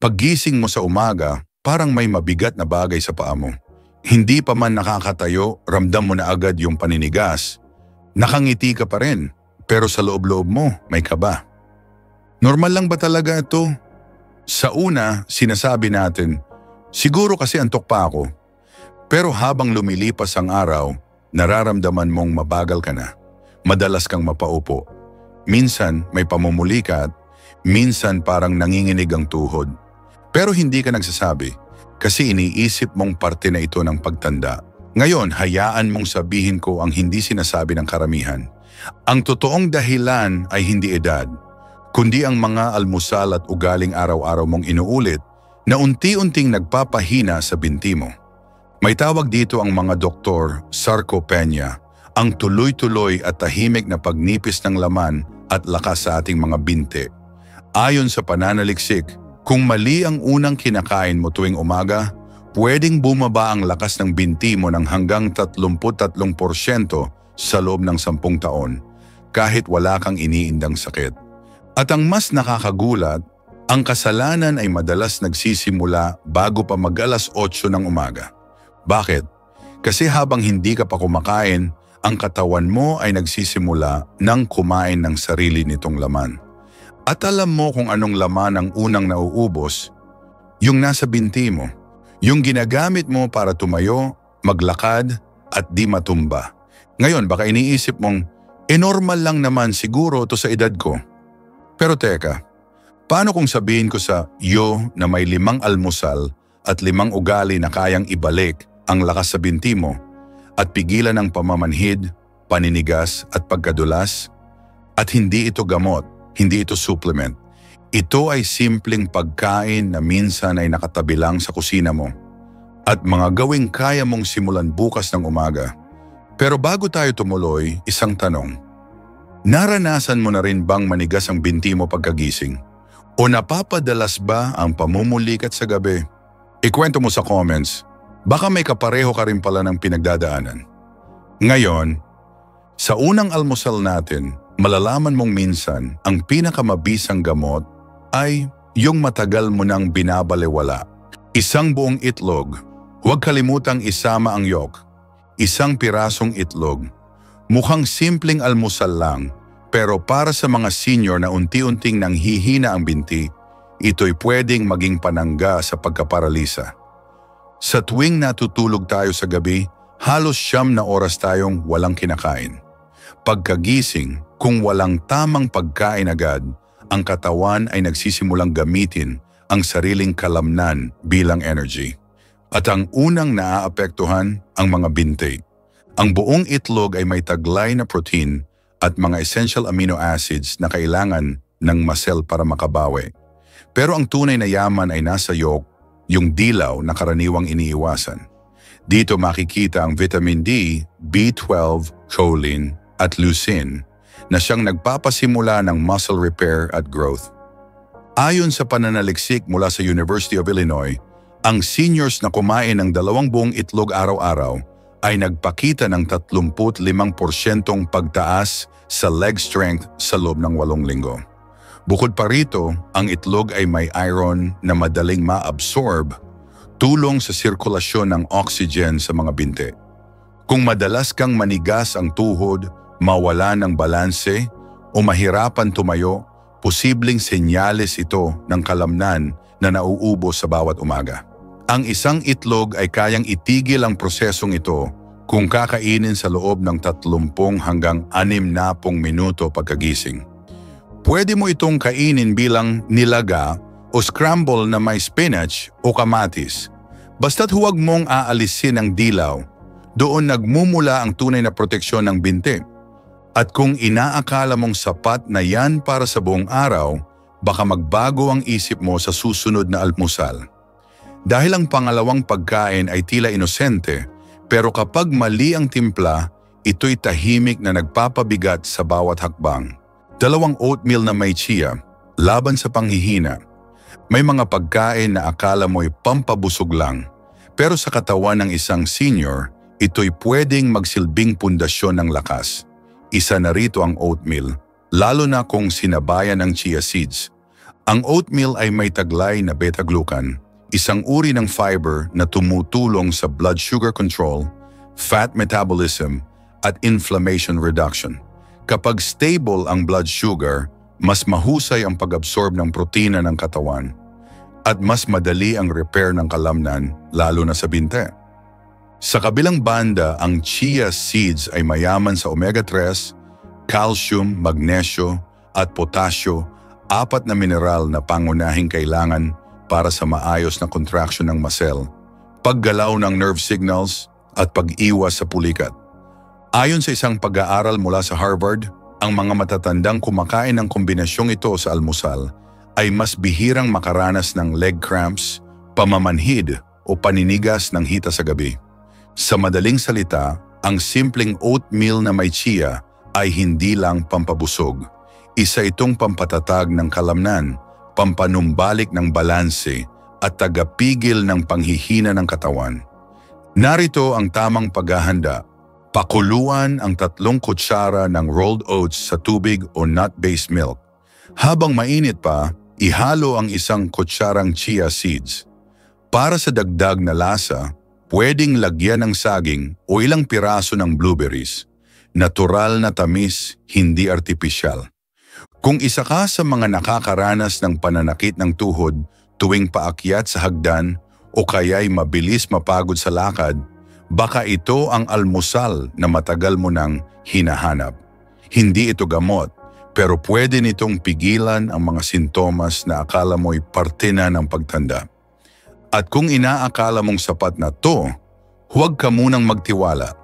Paggising mo sa umaga, parang may mabigat na bagay sa paa mo. Hindi pa man nakakatayo, ramdam mo na agad yung paninigas. Nakangiti ka pa rin, pero sa loob-loob mo may kaba. Normal lang ba talaga ito? Sa una, sinasabi natin, siguro kasi antok pa ako. Pero habang lumilipas ang araw, nararamdaman mong mabagal ka na. Madalas kang mapaupo. Minsan may pamumuli ka at minsan parang nanginginig ang tuhod. Pero hindi ka nagsasabi kasi iniisip mong parte na ito ng pagtanda. Ngayon, hayaan mong sabihin ko ang hindi sinasabi ng karamihan. Ang totoong dahilan ay hindi edad, kundi ang mga almusal at ugaling araw-araw mong inuulit na unti-unting nagpapahina sa binti mo. May tawag dito ang mga doktor, sarcopenia, ang tuloy-tuloy at tahimik na pagnipis ng laman at lakas sa ating mga binti. Ayon sa pananaliksik, kung mali ang unang kinakain mo tuwing umaga, pwedeng bumaba ang lakas ng binti mo ng hanggang 33% sa loob ng 10 taon, kahit wala kang iniindang sakit. At ang mas nakakagulat, ang kasalanan ay madalas nagsisimula bago pa mag-alas 8 ng umaga. Bakit? Kasi habang hindi ka pa kumakain, ang katawan mo ay nagsisimula ng kumain ng sarili nitong laman. At alam mo kung anong laman ang unang nauubos? Yung nasa binti mo. Yung ginagamit mo para tumayo, maglakad, at di matumba. Ngayon baka iniisip mong, normal lang naman siguro to sa edad ko. Pero teka, paano kung sabihin ko sa iyo na may 5 almusal at 5 ugali na kayang ibalik ang lakas sa binti mo at pigilan ang pamamanhid, paninigas at pagkadulas? At hindi ito gamot, hindi ito supplement. Ito ay simpleng pagkain na minsan ay nakatabi lang sa kusina mo at mga gawing kaya mong simulan bukas ng umaga. Pero bago tayo tumuloy, isang tanong. Naranasan mo na rin bang manigas ang binti mo pagkagising? O napapadalas ba ang pamumulikat sa gabi? Ikwento mo sa comments. Baka may kapareho ka rin pala ng pinagdadaanan. Ngayon, sa unang almusal natin, malalaman mong minsan ang pinakamabisang gamot ay yung matagal mo nang binabalewala. Isang buong itlog, huwag kalimutang isama ang yolk. Isang pirasong itlog. Mukhang simpleng almusal lang, pero para sa mga senior na unti-unting nanghihina ang binti, ito'y pwedeng maging panangga sa pagkaparalisa. Sa tuwing natutulog tayo sa gabi, halos 9 na oras tayong walang kinakain. Pagkagising, kung walang tamang pagkain agad, ang katawan ay nagsisimulang gamitin ang sariling kalamnan bilang energy. At ang unang naaapektuhan ang mga binti. Ang buong itlog ay may taglay na protein at mga essential amino acids na kailangan ng muscle para makabawi. Pero ang tunay na yaman ay nasa yolk, yung dilaw na karaniwang iniiwasan. Dito makikita ang vitamin D, B12, choline at leucine na siyang nagpapasimula ng muscle repair at growth. Ayon sa pananaliksik mula sa University of Illinois, ang seniors na kumain ng 2 buong itlog araw-araw ay nagpakita ng 35% pagtaas sa leg strength sa loob ng 8 linggo. Bukod pa rito, ang itlog ay may iron na madaling ma-absorb, tulong sa sirkulasyon ng oxygen sa mga binti. Kung madalas kang manigas ang tuhod, mawala ng balanse o mahirapan tumayo, posibleng senyales ito ng kalamnan na nauubos sa bawat umaga. Ang isang itlog ay kayang itigil ang prosesong ito kung kakainin sa loob ng 30 hanggang 60 minuto pagkagising. Pwede mo itong kainin bilang nilaga o scramble na may spinach o kamatis. Basta't huwag mong aalisin ang dilaw, doon nagmumula ang tunay na proteksyon ng binti. At kung inaakala mong sapat na yan para sa buong araw, baka magbago ang isip mo sa susunod na almusal. Dahil ang pangalawang pagkain ay tila inosente, pero kapag mali ang timpla, ito'y tahimik na nagpapabigat sa bawat hakbang. 2 oatmeal na may chia, laban sa panghihina. May mga pagkain na akala mo'y pampabusog lang, pero sa katawan ng isang senior, ito'y pwedeng magsilbing pundasyon ng lakas. Isa na rito ang oatmeal, lalo na kung sinabayan ng chia seeds. Ang oatmeal ay may taglay na beta-glucan, isang uri ng fiber na tumutulong sa blood sugar control, fat metabolism, at inflammation reduction. Kapag stable ang blood sugar, mas mahusay ang pag-absorb ng protina ng katawan at mas madali ang repair ng kalamnan, lalo na sa binte. Sa kabilang banda, ang chia seeds ay mayaman sa omega-3, calcium, magnesyo, at potasyo, apat na mineral na pangunahing kailangan para sa maayos na contraction ng muscle, paggalaw ng nerve signals, at pag-iwas sa pulikat. Ayon sa isang pag-aaral mula sa Harvard, ang mga matatandang kumakain ng kombinasyong ito sa almusal ay mas bihirang makaranas ng leg cramps, pamamanhid o paninigas ng hita sa gabi. Sa madaling salita, ang simpleng oatmeal na may chia ay hindi lang pampabusog. Isa itong pampatatag ng kalamnan, pampanumbalik ng balanse at tagapigil ng panghihina ng katawan. Narito ang tamang paghahanda. Pakuluan ang 3 kutsara ng rolled oats sa tubig o nut-based milk. Habang mainit pa, ihalo ang 1 kutsarang chia seeds. Para sa dagdag na lasa, pwedeng lagyan ng saging o ilang piraso ng blueberries. Natural na tamis, hindi artipisyal. Kung isa ka sa mga nakakaranas ng pananakit ng tuhod tuwing paakyat sa hagdan o kaya'y mabilis mapagod sa lakad, baka ito ang almusal na matagal mo nang hinahanap. Hindi ito gamot, pero pwede nitong pigilan ang mga sintomas na akala mo'y parte na ng pagtanda. At kung inaakala mong sapat na to, huwag ka munang magtiwala.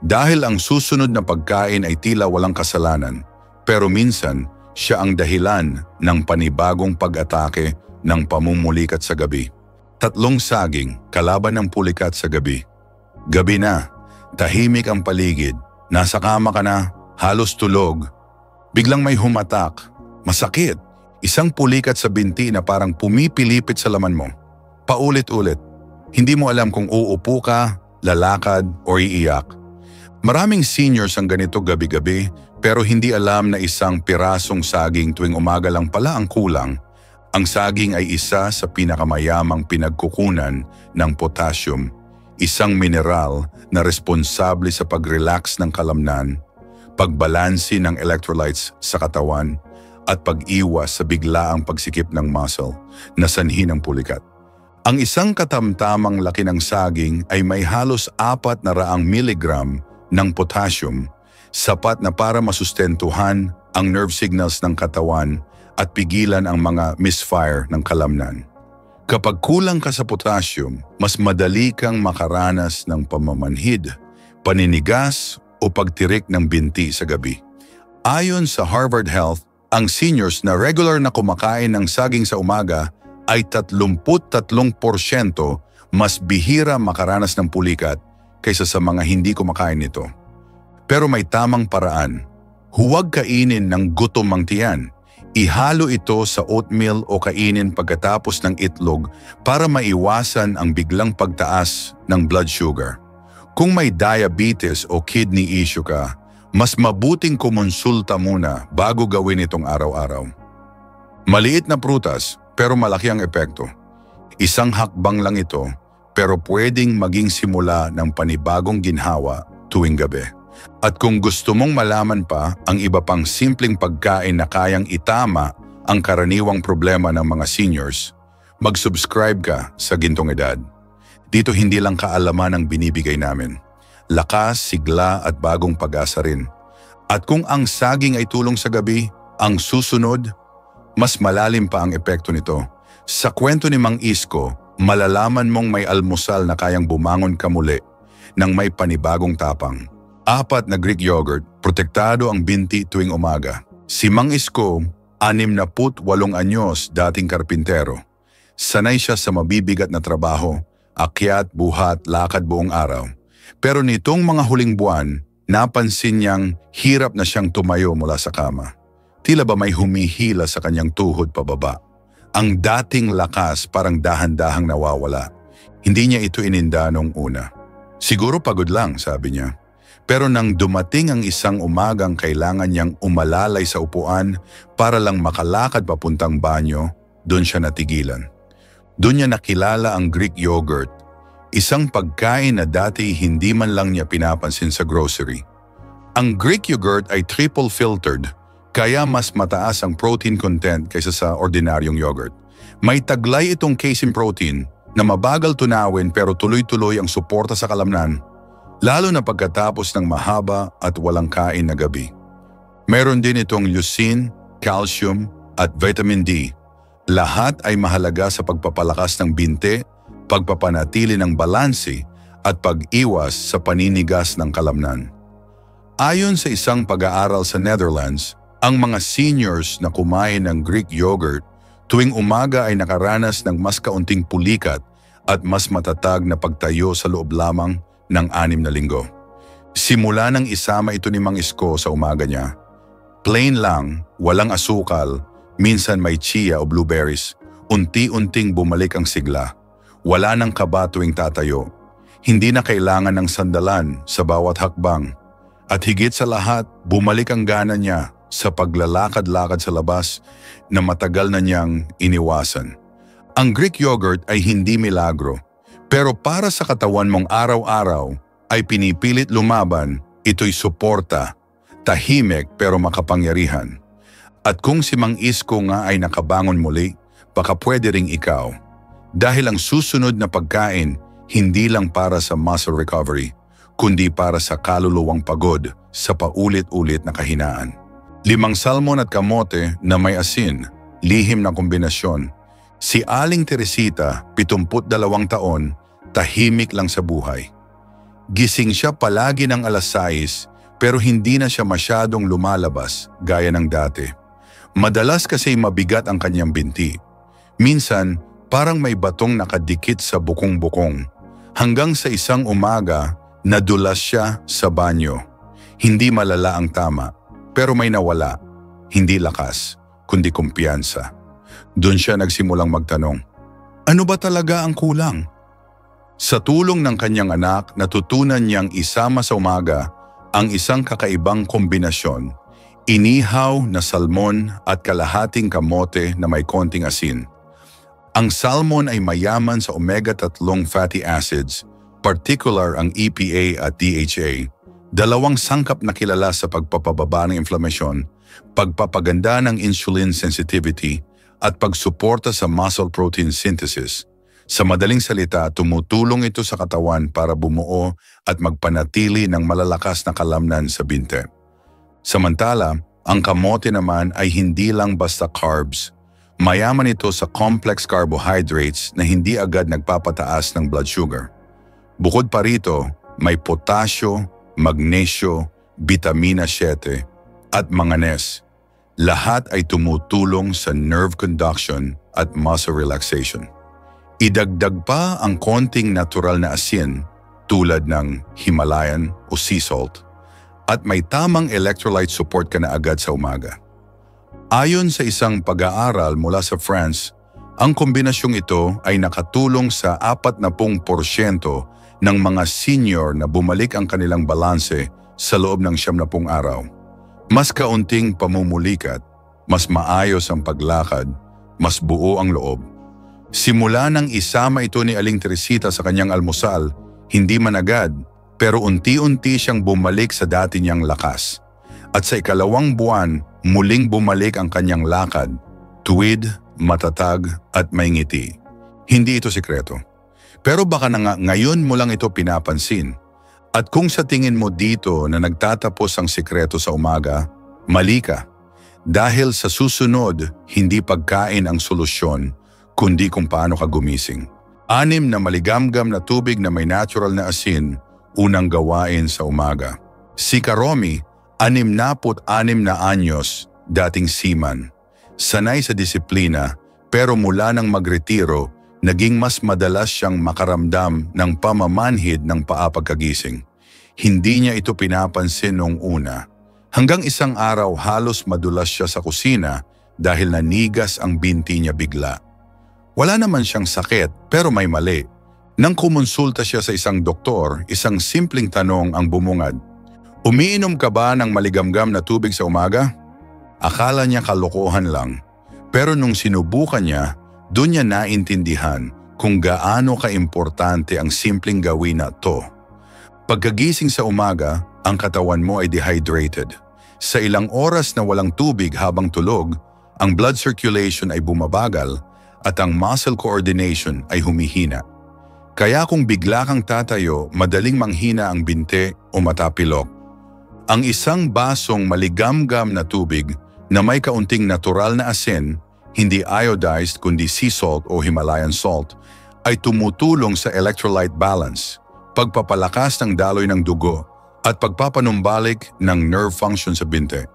Dahil ang susunod na pagkain ay tila walang kasalanan, pero minsan siya ang dahilan ng panibagong pag-atake ng pamumulikat sa gabi. 3 saging kalaban ng pulikat sa gabi. Gabi na, tahimik ang paligid, nasa kama ka na, halos tulog. Biglang may humatak, masakit, isang pulikat sa binti na parang pumipilipit sa laman mo. Paulit-ulit, hindi mo alam kung uupo ka, lalakad o iiyak. Maraming seniors ang ganito gabi-gabi pero hindi alam na isang pirasong saging tuwing umaga lang pala ang kulang. Ang saging ay isa sa pinakamayamang pinagkukunan ng potassium, isang mineral na responsable sa pag-relax ng kalamnan, pagbalansi ng electrolytes sa katawan, at pag-iwas sa biglaang pagsikip ng muscle na sanhi ng pulikat. Ang isang katamtamang laki ng saging ay may halos 400 miligram ng potassium, sapat na para masustentuhan ang nerve signals ng katawan at pigilan ang mga misfire ng kalamnan. Kapag kulang ka sa potassium, mas madali kang makaranas ng pamamanhid, paninigas o pagtirik ng binti sa gabi. Ayon sa Harvard Health, ang seniors na regular na kumakain ng saging sa umaga ay 33% mas bihira makaranas ng pulikat kaysa sa mga hindi kumakain nito. Pero may tamang paraan. Huwag kainin ng gutom ang tiyan. Ihalo ito sa oatmeal o kainin pagkatapos ng itlog para maiwasan ang biglang pagtaas ng blood sugar. Kung may diabetes o kidney issue ka, mas mabuting kumonsulta muna bago gawin itong araw-araw. Maliit na prutas pero malaki ang epekto. Isang hakbang lang ito pero pwedeng maging simula ng panibagong ginhawa tuwing gabi. At kung gusto mong malaman pa ang iba pang simpleng pagkain na kayang itama ang karaniwang problema ng mga seniors, mag-subscribe ka sa Gintong Edad. Dito hindi lang kaalaman ang binibigay namin. Lakas, sigla at bagong pag-asa rin. At kung ang saging ay tulong sa gabi, ang susunod, mas malalim pa ang epekto nito. Sa kwento ni Mang Isko, malalaman mong may almusal na kayang bumangon ka muli nang may panibagong tapang. 4 na Greek yogurt, protektado ang binti tuwing umaga. Si Mang Isko, 68 anyos, dating karpintero. Sanay siya sa mabibigat na trabaho, akyat, buhat, lakad buong araw. Pero nitong mga huling buwan, napansin niyang hirap na siyang tumayo mula sa kama. Tila ba may humihila sa kanyang tuhod pababa. Ang dating lakas parang dahan-dahang nawawala. Hindi niya ito ininda nung una. Siguro pagod lang, sabi niya. Pero nang dumating ang isang umagang kailangan niyang umalalay sa upuan para lang makalakad papuntang banyo, doon siya natigilan. Doon niya nakilala ang Greek yogurt, isang pagkain na dati hindi man lang niya pinapansin sa grocery. Ang Greek yogurt ay triple filtered, kaya mas mataas ang protein content kaysa sa ordinaryong yogurt. May taglay itong casein protein na mabagal tunawin pero tuloy-tuloy ang suporta sa kalamnan, lalo na pagkatapos ng mahaba at walang kain na gabi. Meron din itong leucine, calcium at vitamin D. Lahat ay mahalaga sa pagpapalakas ng binte, pagpapanatili ng balanse at pag-iwas sa paninigas ng kalamnan. Ayon sa isang pag-aaral sa Netherlands, ang mga seniors na kumain ng Greek yogurt tuwing umaga ay nakaranas ng mas kaunting pulikat at mas matatag na pagtayo sa loob lamang ng 6 na linggo. Simula nang isama ito ni Mang Isko sa umaga niya. Plain lang, walang asukal, minsan may chia o blueberries. Unti-unting bumalik ang sigla. Wala nang kaba tuwing tatayo. Hindi na kailangan ng sandalan sa bawat hakbang. At higit sa lahat, bumalik ang gana niya sa paglalakad-lakad sa labas na matagal na niyang iniwasan. Ang Greek yogurt ay hindi milagro, pero para sa katawan mong araw-araw ay pinipilit lumaban, ito'y suporta, tahimik pero makapangyarihan. At kung si Mang Isko nga ay nakabangon muli, baka pwede ring ikaw. Dahil ang susunod na pagkain, hindi lang para sa muscle recovery, kundi para sa kaluluwang pagod sa paulit-ulit na kahinaan. 5 salmon at kamote na may asin, lihim na kombinasyon. Si Aling Teresita, 72 taon, tahimik lang sa buhay. Gising siya palagi ng alas 6 pero hindi na siya masyadong lumalabas gaya ng dati. Madalas kasi mabigat ang kanyang binti. Minsan, parang may batong nakadikit sa bukong-bukong. Hanggang sa isang umaga, nadulas siya sa banyo. Hindi malala ang tama, pero may nawala. Hindi lakas, kundi kumpiyansa. Doon siya nagsimulang magtanong, ano ba talaga ang kulang? Sa tulong ng kanyang anak, natutunan niyang isama sa umaga ang isang kakaibang kombinasyon, inihaw na salmon at kalahating kamote na may konting asin. Ang salmon ay mayaman sa omega-3 fatty acids, particular ang EPA at DHA, 2 sangkap na kilala sa pagpapababa ng inflamasyon, pagpapaganda ng insulin sensitivity, at pagsuporta sa muscle protein synthesis. Sa madaling salita, tumutulong ito sa katawan para bumuo at magpanatili ng malalakas na kalamnan sa binte. Samantala, ang kamote naman ay hindi lang basta carbs. Mayaman ito sa complex carbohydrates na hindi agad nagpapataas ng blood sugar. Bukod pa rito, may potasyo, magnesyo, vitamina 7 at manganese. Lahat ay tumutulong sa nerve conduction at muscle relaxation. Idagdag pa ang konting natural na asin tulad ng Himalayan o sea salt at may tamang electrolyte support ka na agad sa umaga. Ayon sa isang pag-aaral mula sa France, ang kombinasyong ito ay nakatulong sa 40% ng mga senior na bumalik ang kanilang balanse sa loob ng 90 araw. Mas kaunting pamumulikat, mas maayos ang paglakad, mas buo ang loob. Simula nang isama ito ni Aling Teresita sa kanyang almusal, hindi man agad, pero unti-unti siyang bumalik sa dati niyang lakas. At sa 2 buwan, muling bumalik ang kanyang lakad, tuwid, matatag at may ngiti. Hindi ito sikreto. Pero baka na nga ngayon mo lang ito pinapansin. At kung sa tingin mo dito na nagtatapos ang sikreto sa umaga, mali ka. Dahil sa susunod, hindi pagkain ang solusyon, kundi kung paano ka gumising. 6 na maligamgam na tubig na may natural na asin, unang gawain sa umaga. Si Karomi, 66 na anyos, dating seaman. Sanay sa disiplina, pero mula nang magretiro, naging mas madalas siyang makaramdam ng pamamanhid ng paa pagkagising. Hindi niya ito pinapansin noong una. Hanggang isang araw halos madulas siya sa kusina dahil nanigas ang binti niya bigla. Wala naman siyang sakit pero may mali. Nang kumonsulta siya sa isang doktor, isang simpleng tanong ang bumungad. Umiinom ka ba ng maligamgam na tubig sa umaga? Akala niya kalokohan lang. Pero nung sinubukan niya, doon niya naintindihan kung gaano kaimportante ang simpleng gawin na to. Pagkagising sa umaga, ang katawan mo ay dehydrated. Sa ilang oras na walang tubig habang tulog, ang blood circulation ay bumabagal at ang muscle coordination ay humihina. Kaya kung bigla kang tatayo, madaling manghina ang binte o matapilok. Ang isang basong maligamgam na tubig na may kaunting natural na asin, hindi iodized kundi sea salt o Himalayan salt, ay tumutulong sa electrolyte balance, pagpapalakas ng daloy ng dugo at pagpapanumbalik ng nerve function sa binte.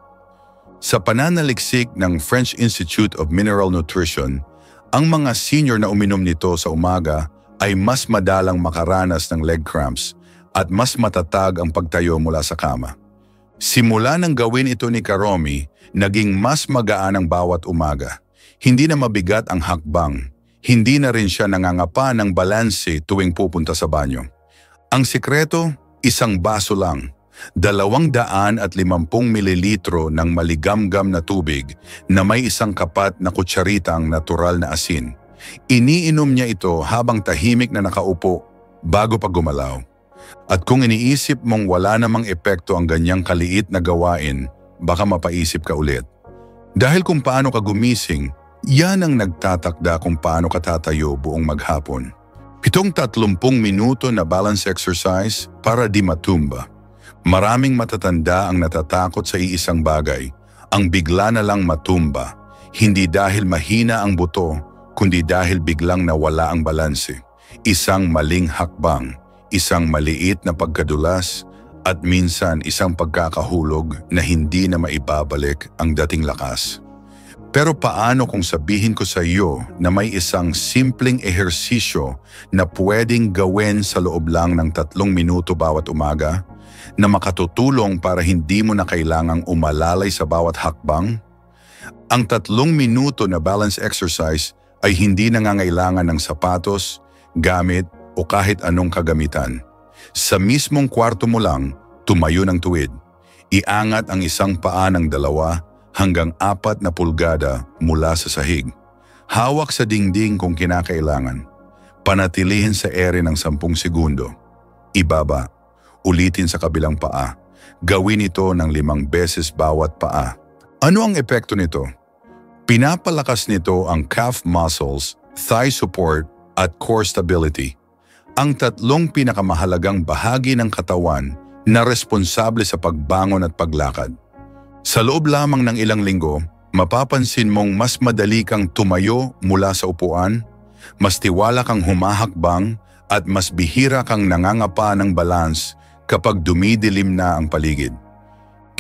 Sa pananaliksik ng French Institute of Mineral Nutrition, ang mga senior na uminom nito sa umaga ay mas madalang makaranas ng leg cramps at mas matatag ang pagtayo mula sa kama. Simula nang gawin ito ni Karomi, naging mas magaan ang bawat umaga. Hindi na mabigat ang hakbang. Hindi na rin siya nangangapa ng balanse tuwing pupunta sa banyo. Ang sikreto, isang baso lang. 250 mililitro ng maligamgam na tubig na may isang kapat na kutsaritang natural na asin. Iniinom niya ito habang tahimik na nakaupo bago pa gumalaw. At kung iniisip mong wala namang epekto ang ganyang kaliit na gawain, baka mapaisip ka ulit. Dahil kung paano ka gumising, yan ang nagtatakda kung paano ka tatayo buong maghapon. 30 minuto na balance exercise para di matumba. Maraming matatanda ang natatakot sa iisang bagay, ang bigla na lang matumba, hindi dahil mahina ang buto, kundi dahil biglang nawala ang balanse. Isang maling hakbang, isang maliit na pagkadulas, at minsan isang pagkakahulog na hindi na maibabalik ang dating lakas. Pero paano kung sabihin ko sa iyo na may isang simpleng ehersisyo na pwedeng gawin sa loob lang ng 3 minuto bawat umaga, na makatutulong para hindi mo na kailangang umalalay sa bawat hakbang? Ang 3 minuto na balance exercise ay hindi nangangailangan ng sapatos, gamit o kahit anong kagamitan. Sa mismong kwarto mo lang, tumayo ng tuwid. Iangat ang isang paa ng 2 hanggang 4 na pulgada mula sa sahig. Hawak sa dingding kung kinakailangan. Panatilihin sa ere ng 10 segundo. Ibaba. Ulitin sa kabilang paa. Gawin ito ng 5 beses bawat paa. Ano ang epekto nito? Pinapalakas nito ang calf muscles, thigh support at core stability. Ang 3 pinakamahalagang bahagi ng katawan na responsable sa pagbangon at paglakad. Sa loob lamang ng ilang linggo, mapapansin mong mas madali kang tumayo mula sa upuan, mas tiwala kang humahakbang at mas bihira kang nangangapa ng balance kapag dumidilim na ang paligid.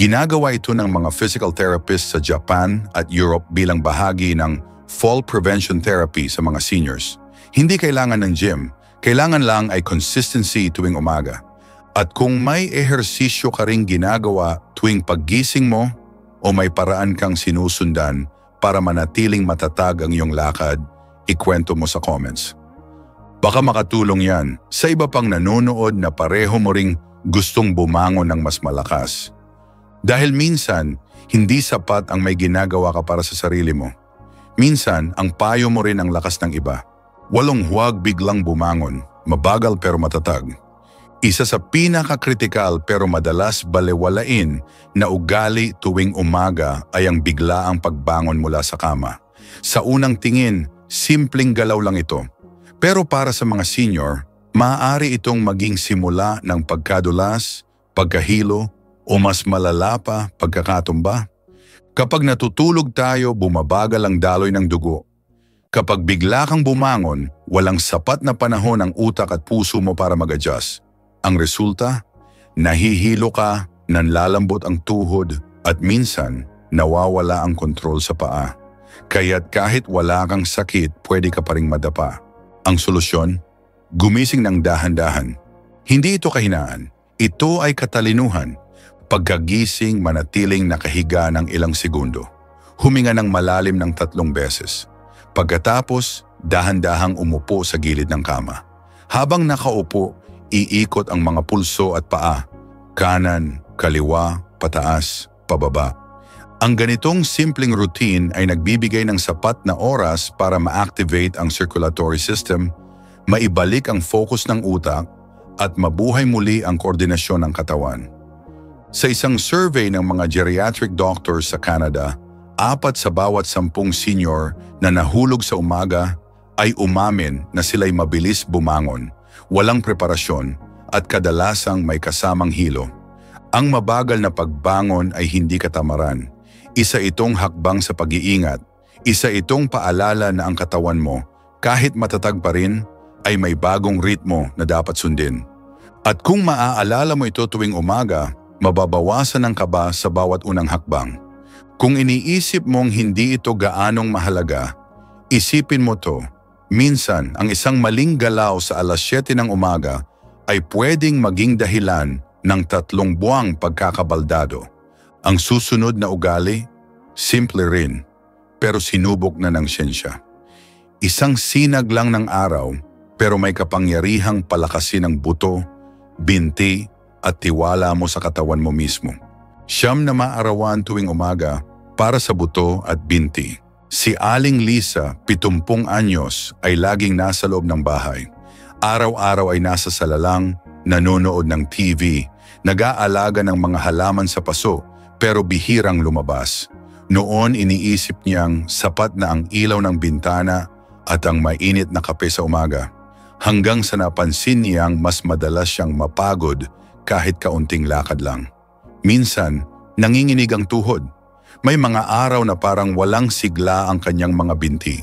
Ginagawa ito ng mga physical therapists sa Japan at Europe bilang bahagi ng fall prevention therapy sa mga seniors. Hindi kailangan ng gym, kailangan lang ay consistency tuwing umaga. At kung may ehersisyo ka ring ginagawa tuwing paggising mo o may paraan kang sinusundan para manatiling matatag ang iyong lakad, ikwento mo sa comments. Baka makatulong yan sa iba pang nanonood na pareho mo ring gustong bumangon ng mas malakas. Dahil minsan, hindi sapat ang may ginagawa ka para sa sarili mo. Minsan, ang payo mo rin ang lakas ng iba. Huwag biglang bumangon, mabagal pero matatag. Isa sa pinakakritikal pero madalas balewalain na ugali tuwing umaga ay ang biglaang pagbangon mula sa kama. Sa unang tingin, simpleng galaw lang ito. Pero para sa mga senior, maaari itong maging simula ng pagkadulas, pagkahilo, o mas malala pa pagkakatumba. Kapag natutulog tayo, bumabagal ang daloy ng dugo. Kapag bigla kang bumangon, walang sapat na panahon ang utak at puso mo para mag-adjust. Ang resulta, nahihilo ka, nanlalambot ang tuhod, at minsan, nawawala ang kontrol sa paa. Kaya't kahit wala kang sakit, pwede ka pa ring madapa. Ang solusyon, gumising ng dahan-dahan. Hindi ito kahinaan, ito ay katalinuhan. Pagkagising, manatiling nakahiga ng ilang segundo. Huminga ng malalim ng 3 beses. Pagkatapos, dahan-dahang umupo sa gilid ng kama. Habang nakaupo, iikot ang mga pulso at paa. Kanan, kaliwa, pataas, pababa. Ang ganitong simpleng routine ay nagbibigay ng sapat na oras para ma-activate ang circulatory system, maibalik ang focus ng utak, at mabuhay muli ang koordinasyon ng katawan. Sa isang survey ng mga geriatric doctors sa Canada, 4 sa bawat 10 senior na nahulog sa umaga ay umamin na sila'y mabilis bumangon, walang preparasyon, at kadalasang may kasamang hilo. Ang mabagal na pagbangon ay hindi katamaran. Isa itong hakbang sa pag-iingat. Isa itong paalala na ang katawan mo, kahit matatag pa rin, ay may bagong ritmo na dapat sundin. At kung maaalala mo ito tuwing umaga, mababawasan ang kaba sa bawat unang hakbang. Kung iniisip mong hindi ito gaanong mahalaga, isipin mo to. Minsan, ang isang maling galaw sa 7:00 ng umaga ay pwedeng maging dahilan ng 3 buwang pagkakabaldado. Ang susunod na ugali, simple rin, pero sinubok na ng siyensya. Isang sinag lang ng araw, pero may kapangyarihang palakasin ang buto, binti, at tiwala mo sa katawan mo mismo. 9 na maarawan tuwing umaga para sa buto at binti. Si Aling Lisa, 70 anyos, ay laging nasa loob ng bahay. Araw-araw ay nasa salalang, nanonood ng TV, nag-aalaga ng mga halaman sa paso, pero bihirang lumabas. Noon iniisip niyang sapat na ang ilaw ng bintana at ang mainit na kape sa umaga. Hanggang sa napansin niyang mas madalas siyang mapagod kahit kaunting lakad lang. Minsan, nanginginig ang tuhod. May mga araw na parang walang sigla ang kanyang mga binti.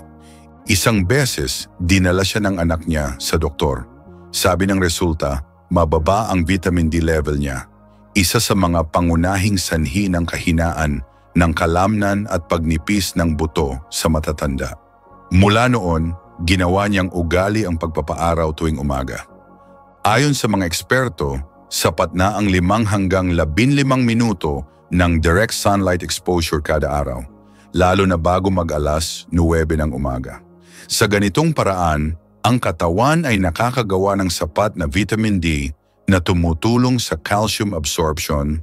Isang beses, dinala siya ng anak niya sa doktor. Sabi ng resulta, mababa ang vitamin D level niya. Isa sa mga pangunahing sanhi ng kahinaan, ng kalamnan at pagnipis ng buto sa matatanda. Mula noon, ginawa niyang ugali ang pagpapaaraw tuwing umaga. Ayon sa mga eksperto, sapat na ang 5 hanggang 15 minuto ng direct sunlight exposure kada araw, lalo na bago mag-9 ng umaga. Sa ganitong paraan, ang katawan ay nakakagawa ng sapat na vitamin D na tumutulong sa calcium absorption,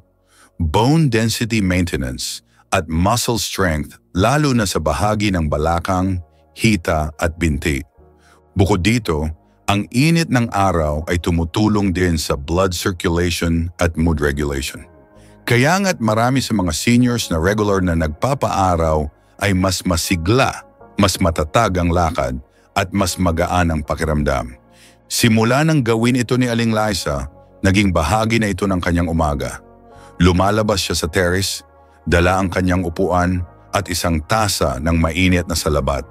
bone density maintenance, at muscle strength lalo na sa bahagi ng balakang, hita at binti. Bukod dito, ang init ng araw ay tumutulong din sa blood circulation at mood regulation. Kaya nga't marami sa mga seniors na regular na nagpapaaraw ay mas masigla, mas matatag ang lakad at mas magaan ang pakiramdam. Simula nang gawin ito ni Aling Liza, naging bahagi na ito ng kanyang umaga. Lumalabas siya sa terrace, dala ang kanyang upuan at isang tasa ng mainit na salabat.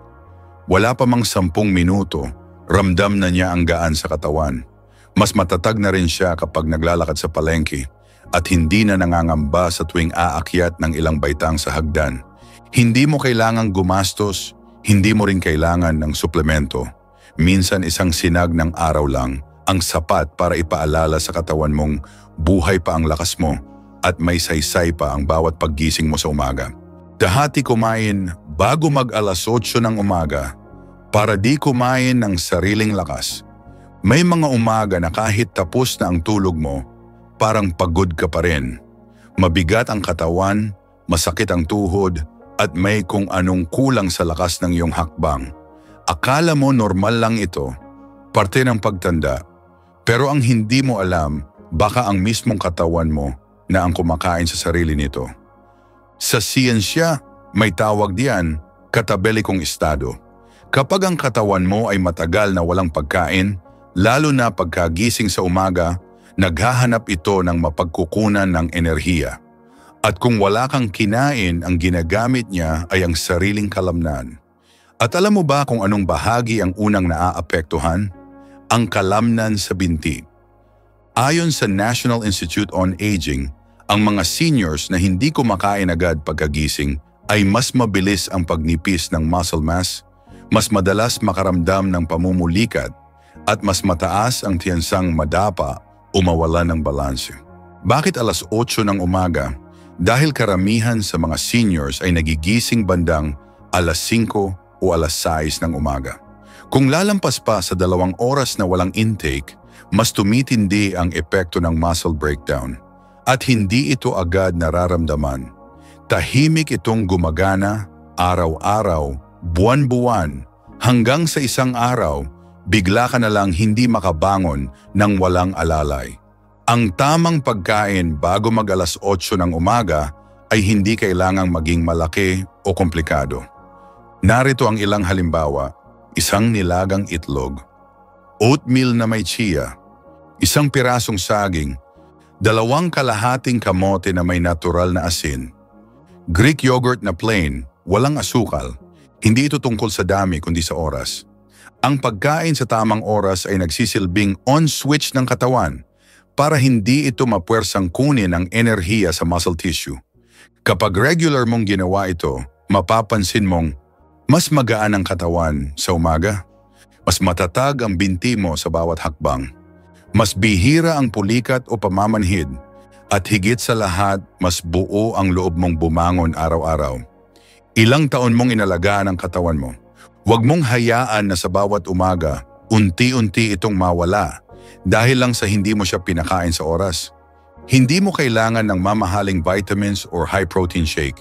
Wala pa mang 10 minuto, ramdam na niya ang gaan sa katawan. Mas matatag na rin siya kapag naglalakad sa palengke at hindi na nangangamba sa tuwing aakyat ng ilang baitang sa hagdan. Hindi mo kailangang gumastos, hindi mo rin kailangan ng suplemento. Minsan isang sinag ng araw lang ang sapat para ipaalala sa katawan mong buhay pa ang lakas mo at may saysay pa ang bawat paggising mo sa umaga. Dahati kumain bago mag-8 ng umaga para di kumain ng sariling lakas. May mga umaga na kahit tapos na ang tulog mo, parang pagod ka pa rin. Mabigat ang katawan, masakit ang tuhod, at may kung anong kulang sa lakas ng iyong hakbang. Akala mo normal lang ito, parte ng pagtanda, pero ang hindi mo alam, baka ang mismong katawan mo na ang kumakain sa sarili nito. Sa siyensya, may tawag diyan, katabelikong estado. Kapag ang katawan mo ay matagal na walang pagkain, lalo na pagkagising sa umaga, naghahanap ito ng mapagkukunan ng enerhiya. At kung wala kang kinain, ang ginagamit niya ay ang sariling kalamnan. At alam mo ba kung anong bahagi ang unang naaapektuhan? Ang kalamnan sa binti. Ayon sa National Institute on Aging, ang mga seniors na hindi kumakain agad pagkagising ay mas mabilis ang pagnipis ng muscle mass, mas madalas makaramdam ng pamumulikat, at mas mataas ang tiyansang madapa o mawalan ng balanse. Bakit 8:00 ng umaga? Dahil karamihan sa mga seniors ay nagigising bandang 5:00 o 6:00 ng umaga. Kung lalampas pa sa 2 oras na walang intake, mas tumitindi ang epekto ng muscle breakdown at hindi ito agad nararamdaman. Tahimik itong gumagana, araw-araw, buwan-buwan, hanggang sa isang araw, bigla ka na lang hindi makabangon ng walang alalay. Ang tamang pagkain bago mag-alas 8 ng umaga ay hindi kailangang maging malaki o komplikado. Narito ang ilang halimbawa: isang nilagang itlog, oatmeal na may chia, isang pirasong saging, 2 kalahating kamote na may natural na asin, Greek yogurt na plain, walang asukal. Hindi ito tungkol sa dami kundi sa oras. Ang pagkain sa tamang oras ay nagsisilbing on-switch ng katawan para hindi ito mapuwersang kunin ang enerhiya sa muscle tissue. Kapag regular mong ginawa ito, mapapansin mong mas magaan ang katawan sa umaga, mas matatag ang binti mo sa bawat hakbang, mas bihira ang pulikat o pamamanhid, at higit sa lahat, mas buo ang loob mong bumangon araw-araw. Ilang taon mong inalagaan ang katawan mo. Huwag mong hayaan na sa bawat umaga, unti-unti itong mawala dahil lang sa hindi mo siya pinakain sa oras. Hindi mo kailangan ng mamahaling vitamins or high-protein shake.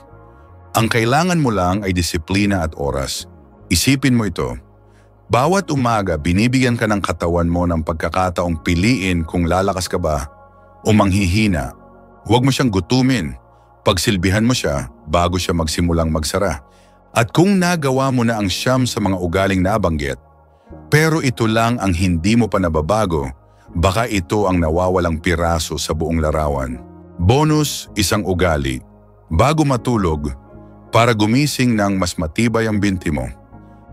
Ang kailangan mo lang ay disiplina at oras. Isipin mo ito. Bawat umaga, binibigyan ka ng katawan mo ng pagkakataong piliin kung lalakas ka ba o manghihina. Huwag mo siyang gutumin. Pagsilbihan mo siya bago siya magsimulang magsara. At kung nagawa mo na ang siyam sa mga ugaling nabanggit, pero ito lang ang hindi mo pa nababago, baka ito ang nawawalang piraso sa buong larawan. Bonus, isang ugali. Bago matulog, para gumising ng mas matibay ang binti mo.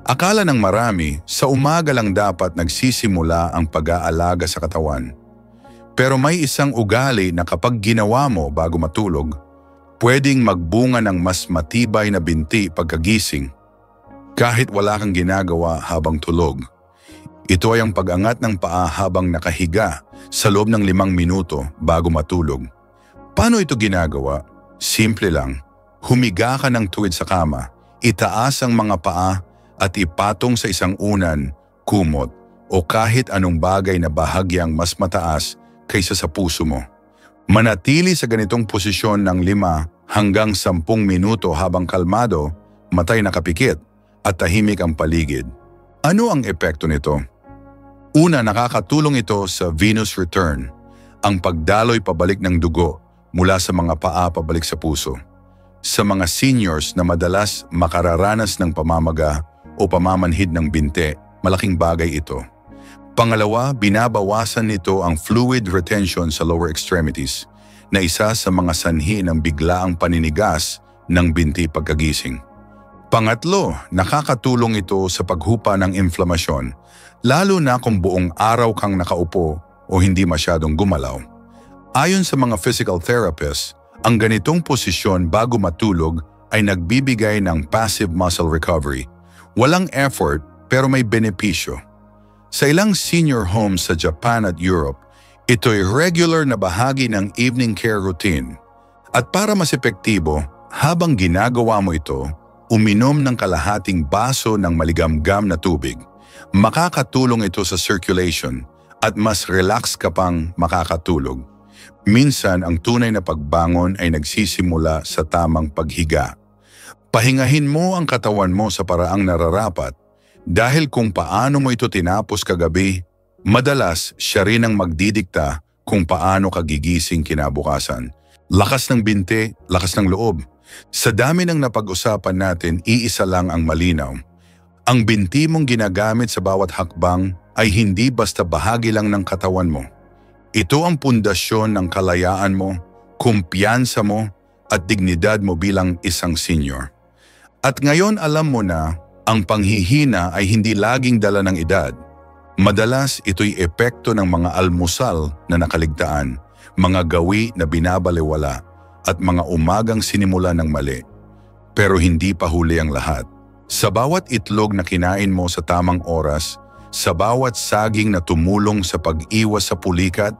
Akala ng marami, sa umaga lang dapat nagsisimula ang pag-aalaga sa katawan. Pero may isang ugali na kapag ginawa mo bago matulog, pwedeng magbunga ng mas matibay na binti pagkagising, kahit wala kang ginagawa habang tulog. Ito ay ang pag-angat ng paa habang nakahiga sa loob ng 5 minuto bago matulog. Paano ito ginagawa? Simple lang. Humiga ka ng tuwid sa kama, itaas ang mga paa at ipatong sa isang unan, kumot, o kahit anong bagay na bahagyang mas mataas kaysa sa puso mo. Manatili sa ganitong posisyon ng 5 hanggang 10 minuto habang kalmado, matay nakapikit, at tahimik ang paligid. Ano ang epekto nito? Una, nakakatulong ito sa venous return, ang pagdaloy pabalik ng dugo mula sa mga paa pabalik sa puso. Sa mga seniors na madalas makararanas ng pamamaga o pamamanhid ng binte, malaking bagay ito. Pangalawa, binabawasan nito ang fluid retention sa lower extremities, na isa sa mga sanhi ng biglaang paninigas ng binti pagkagising. Pangatlo, nakakatulong ito sa paghupa ng inflamasyon, lalo na kung buong araw kang nakaupo o hindi masyadong gumalaw. Ayon sa mga physical therapists, ang ganitong posisyon bago matulog ay nagbibigay ng passive muscle recovery. Walang effort pero may benepisyo. Sa ilang senior homes sa Japan at Europe, ito'y regular na bahagi ng evening care routine. At para mas epektibo, habang ginagawa mo ito, uminom ng kalahating baso ng maligamgam na tubig. Makakatulong ito sa circulation at mas relax ka pang makakatulog. Minsan, ang tunay na pagbangon ay nagsisimula sa tamang paghiga. Pahingahin mo ang katawan mo sa paraang nararapat. Dahil kung paano mo ito tinapos kagabi, madalas siya rin ang magdidikta kung paano ka gigising kinabukasan. Lakas ng binti, lakas ng loob. Sa dami ng napag-usapan natin, iisa lang ang malinaw. Ang binti mong ginagamit sa bawat hakbang ay hindi basta bahagi lang ng katawan mo. Ito ang pundasyon ng kalayaan mo, kumpiyansa mo, at dignidad mo bilang isang senior. At ngayon alam mo na, ang panghihina ay hindi laging dala ng edad. Madalas ito'y epekto ng mga almusal na nakaligtaan, mga gawi na binabalewala, at mga umagang sinimula ng mali. Pero hindi pa huli ang lahat. Sa bawat itlog na kinain mo sa tamang oras, sa bawat saging na tumulong sa pag-iwas sa pulikat,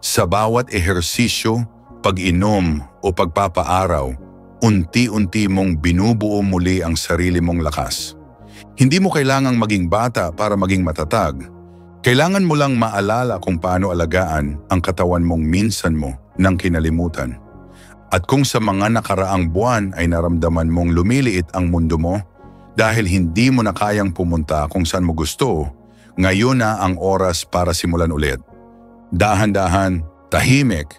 sa bawat ehersisyo, pag-inom o pagpapaaraw, unti-unti mong binubuo muli ang sarili mong lakas. Hindi mo kailangang maging bata para maging matatag. Kailangan mo lang maalala kung paano alagaan ang katawan mong minsan mo nang kinalimutan. At kung sa mga nakaraang buwan ay naramdaman mong lumiliit ang mundo mo dahil hindi mo na kayang pumunta kung saan mo gusto, ngayon na ang oras para simulan ulit. Dahan-dahan, tahimik,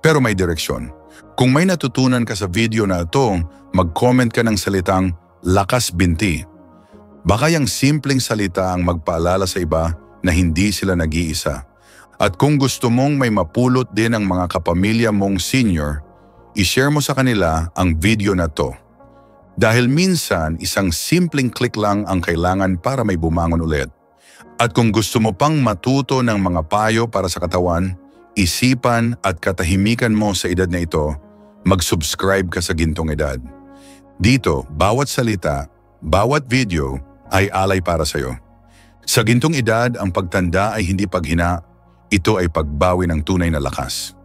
pero may direksyon. Kung may natutunan ka sa video na ito, mag-comment ka ng salitang lakas binti. Baka yung simpleng salita ang magpaalala sa iba na hindi sila nag-iisa. At kung gusto mong may mapulot din ang mga kapamilya mong senior, i-share mo sa kanila ang video na to. Dahil minsan, isang simpleng click lang ang kailangan para may bumangon ulit. At kung gusto mo pang matuto ng mga payo para sa katawan, isipan at katahimikan mo sa edad na ito, mag-subscribe ka sa Gintong Edad. Dito, bawat salita, bawat video ay alay para sa'yo. Sa Gintong Edad, ang pagtanda ay hindi paghina, ito ay pagbawi ng tunay na lakas.